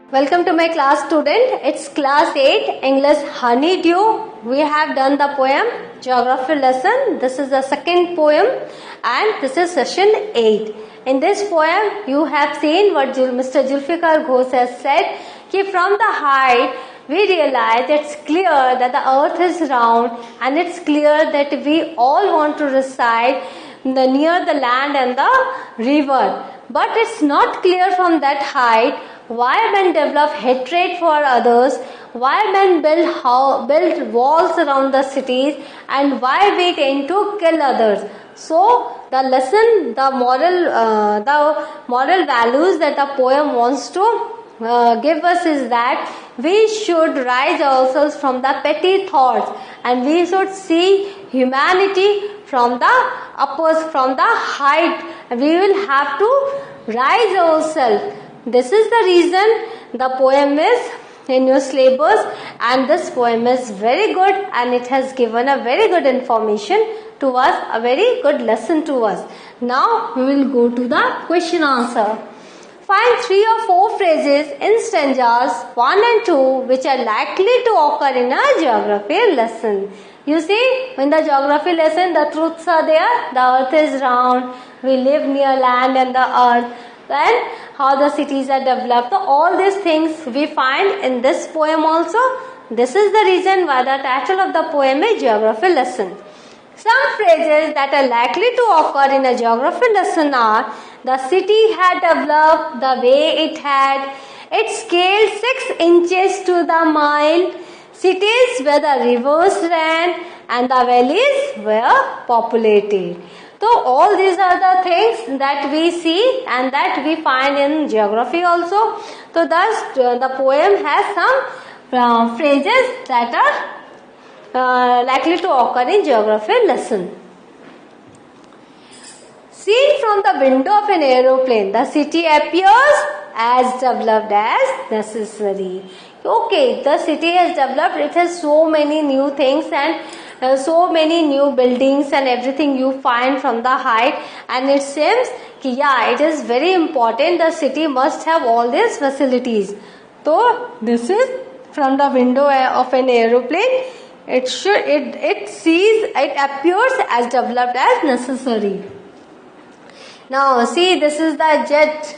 Welcome to my class, student. It's class 8 English Honeydew. We have done the poem geography lesson. This is the second poem and this is session 8. In this poem you have seen what Mr. Zulfikar Ghosh has said, that from the height we realize it's clear that the earth is round and it's clear that we all want to reside near the land and the river. But it's not clear from that height why men develop hatred for others, why men build walls around the cities, and why we tend to kill others. So the lesson, the moral values that the poem wants to give us is that we should rise ourselves from the petty thoughts and we should see humanity from the uppers, from the height. We will have to rise ourselves. This is the reason the poem is in your syllabus, and this poem is very good and it has given a very good information to us, a very good lesson to us. Now we will go to the question answer. Find 3 or 4 phrases in stanzas 1 and 2 which are likely to occur in a geography lesson. You see, in the geography lesson the truths are there. The earth is round, we live near land and the earth, and how the cities are developed. So all these things we find in this poem also. This is the reason why the title of the poem is geography lesson. Some phrases that are likely to occur in a geography lesson are: the city had developed the way it had, it scaled 6 inches to the mile, cities where the rivers ran and the valleys were populated. So all these are the things that we see and that we find in geography also. So thus the poem has some phrases that are likely to occur in geography lesson. Seen from the window of an aeroplane, the city appears as developed as necessary. Okay, the city has developed, it has so many new things and so many new buildings and everything you find from the height, and it seems yeah, it is very important, the city must have all these facilities. So this is from the window of an aeroplane, it appears as developed as necessary. Now see, this is the jet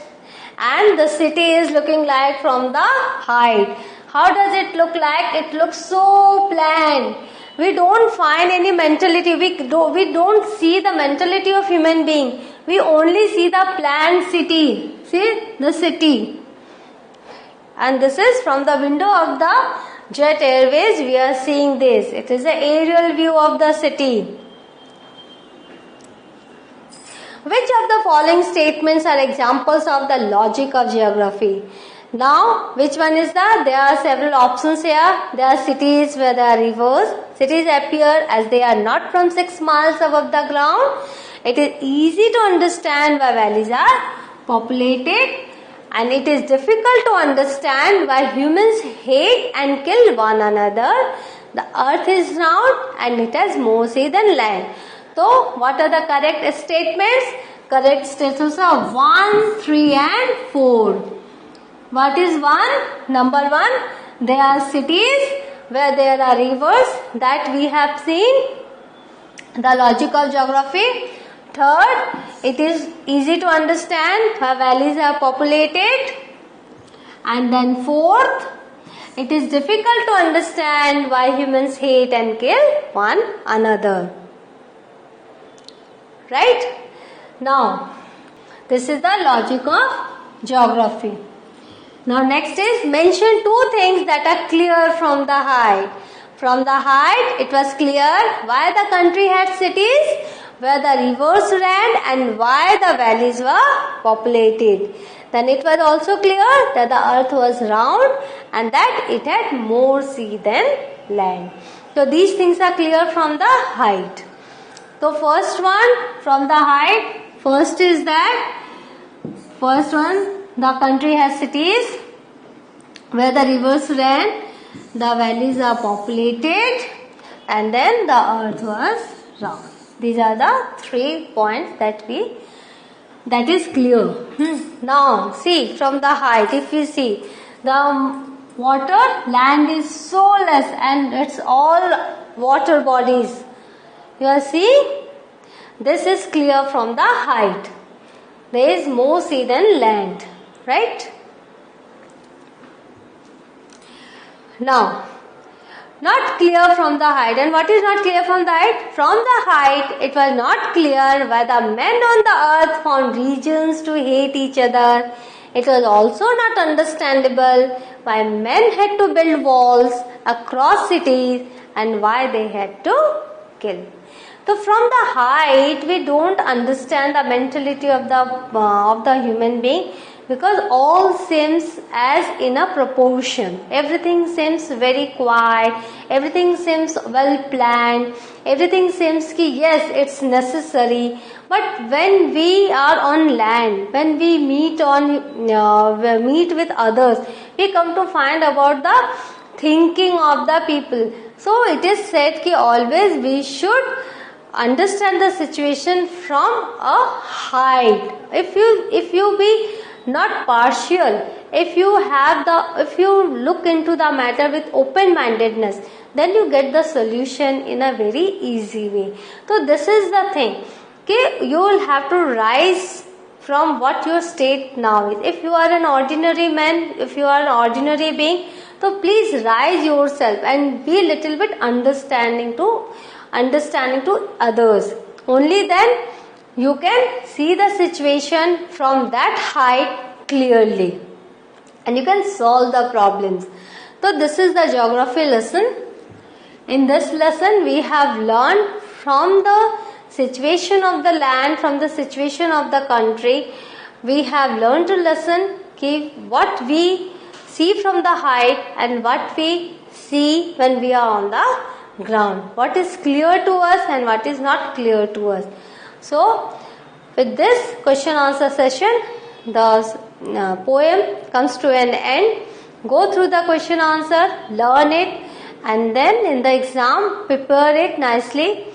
and the city is looking like from the height. How does it look like? It looks so planned. We don't find any mentality. We don't see the mentality of human being. We only see the planned city. See the city. And this is from the window of the Jet Airways. We are seeing this. It is an aerial view of the city. Which of the following statements are examples of the logic of geography? Now, which one is that? There are several options here. There are cities where there are rivers. Cities appear as they are not from 6 miles above the ground. It is easy to understand why valleys are populated. And it is difficult to understand why humans hate and kill one another. The earth is round and it has more sea than land. So, what are the correct statements? Correct statements are 1, 3 and 4. What is 1? Number 1, there are cities where there are rivers, that we have seen. The logic of geography. Third, it is easy to understand why valleys are populated. And then fourth, it is difficult to understand why humans hate and kill one another. Right? Now, this is the logic of geography. Now next is mention 2 things that are clear from the height. From the height, it was clear why the country had cities, where the rivers ran and why the valleys were populated. Then it was also clear that the earth was round and that it had more sea than land. So these things are clear from the height. So first one, from the height, first one, the country has cities where the rivers ran, the valleys are populated, and then the earth was round. These are the 3 points that is clear. Now see, from the height, if you see, the water, land is so less and it's all water bodies. You see, this is clear from the height. There is more sea than land, right? Now, not clear from the height. And what is not clear from the height? From the height, it was not clear whether men on the earth found reasons to hate each other. It was also not understandable why men had to build walls across cities and why they had to kill. So from the height, we don't understand the mentality of the human being, because all seems as in a proportion. Everything seems very quiet. Everything seems well planned. Everything seems ki yes, it's necessary. But when we are on land, when we meet with others, we come to find about the thinking of the people. So it is said ki always we should understand the situation from a height. If you be not partial, if you look into the matter with open-mindedness, then you get the solution in a very easy way. So this is the thing. Okay, you will have to rise from what your state now is. If you are an ordinary man, if you are an ordinary being, so please rise yourself and be little bit understanding to others. Only then you can see the situation from that height clearly and you can solve the problems. So this is the geography lesson. In this lesson we have learned from the situation of the land, from the situation of the country. We have learned to listen what we see from the height and what we see when we are on the ground. What is clear to us and what is not clear to us. So with this question answer session, the poem comes to an end. Go through the question answer, learn it, and then in the exam prepare it nicely.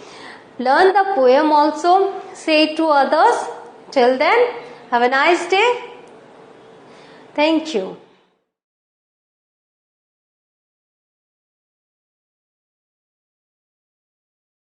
Learn the poem also, say it to others. Till then, have a nice day. Thank you.